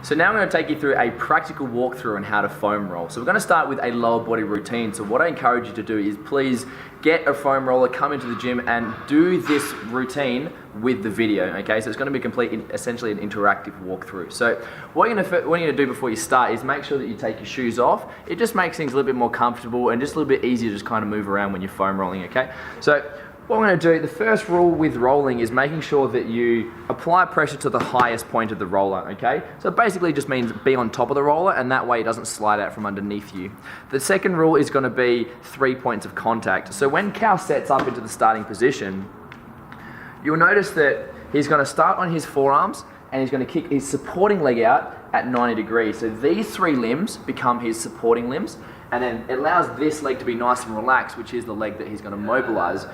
So now I'm going to take you through a practical walkthrough on how to foam roll. So we're going to start with a lower body routine. So what I encourage you to do is please get a foam roller, come into the gym and do this routine with the video, okay? So it's going to be essentially an interactive walkthrough. So what you're going to do before you start is make sure that you take your shoes off. It just makes things a little bit more comfortable and just a little bit easier to just kind of move around when you're foam rolling, okay? So what I'm going to do, the first rule with rolling is making sure that you apply pressure to the highest point of the roller, okay? So it basically just means be on top of the roller and that way it doesn't slide out from underneath you. The second rule is going to be 3 points of contact. So when Cal sets up into the starting position, you'll notice that he's going to start on his forearms and he's going to kick his supporting leg out at 90 degrees. So these three limbs become his supporting limbs and then it allows this leg to be nice and relaxed, which is the leg that he's going to mobilize.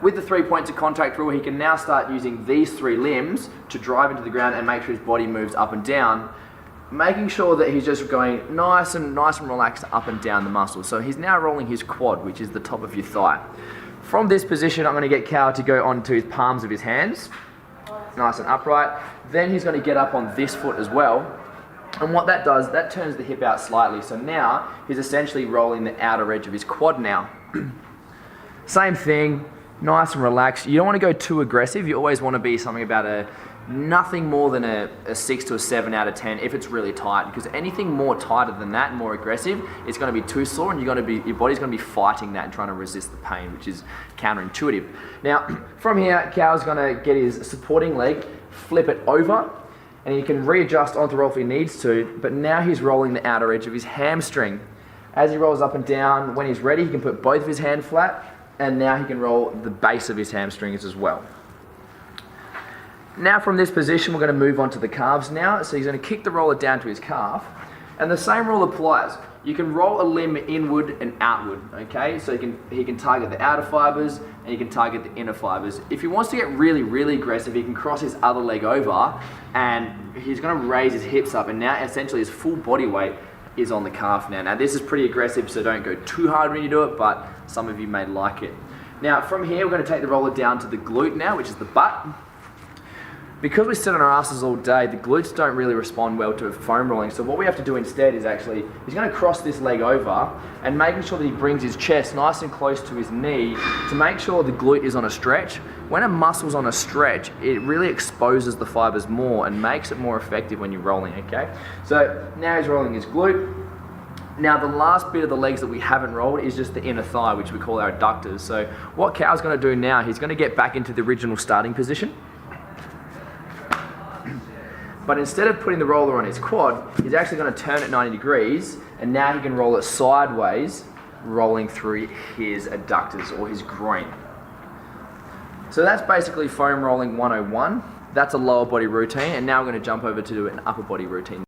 With the 3 points of contact rule, he can now start using these three limbs to drive into the ground and make sure his body moves up and down, making sure that he's just going nice and relaxed up and down the muscles. So he's now rolling his quad, which is the top of your thigh. From this position, I'm going to get Cal to go onto his palms of his hands, nice and upright. Then he's going to get up on this foot as well. And what that does, that turns the hip out slightly. So now he's essentially rolling the outer edge of his quad now. Same thing. Nice and relaxed. You don't want to go too aggressive. You always want to be something about nothing more than a 6 to a 7 out of 10 if it's really tight, because anything more tighter than that and more aggressive, it's going to be too sore and your body's going to be fighting that and trying to resist the pain, which is counterintuitive. Now, from here, Cal's going to get his supporting leg, flip it over, and he can readjust onto roll if he needs to, but now he's rolling the outer edge of his hamstring. As he rolls up and down, when he's ready, he can put both of his hands flat, and now he can roll the base of his hamstrings as well. Now from this position, we're going to move on to the calves now. So he's going to kick the roller down to his calf, and the same rule applies. You can roll a limb inward and outward, okay? So he can target the outer fibers, and he can target the inner fibers. If he wants to get really aggressive, he can cross his other leg over, and he's going to raise his hips up, and now essentially his full body weight is on the calf now. Now this is pretty aggressive, so don't go too hard when you do it, but some of you may like it. Now from here, we're going to take the roller down to the glute now, which is the butt. Because we sit on our asses all day, the glutes don't really respond well to foam rolling, so what we have to do instead is he's going to cross this leg over and making sure that he brings his chest nice and close to his knee to make sure the glute is on a stretch. When a muscle's on a stretch, it really exposes the fibers more and makes it more effective when you're rolling, okay? So now he's rolling his glute. Now the last bit of the legs that we haven't rolled is just the inner thigh, which we call our adductors. So what Cal's going to do now, he's going to get back into the original starting position. But instead of putting the roller on his quad, he's actually going to turn it 90 degrees, and now he can roll it sideways, rolling through his adductors or his groin. So that's basically foam rolling 101. That's a lower body routine, and now we're going to jump over to an upper body routine.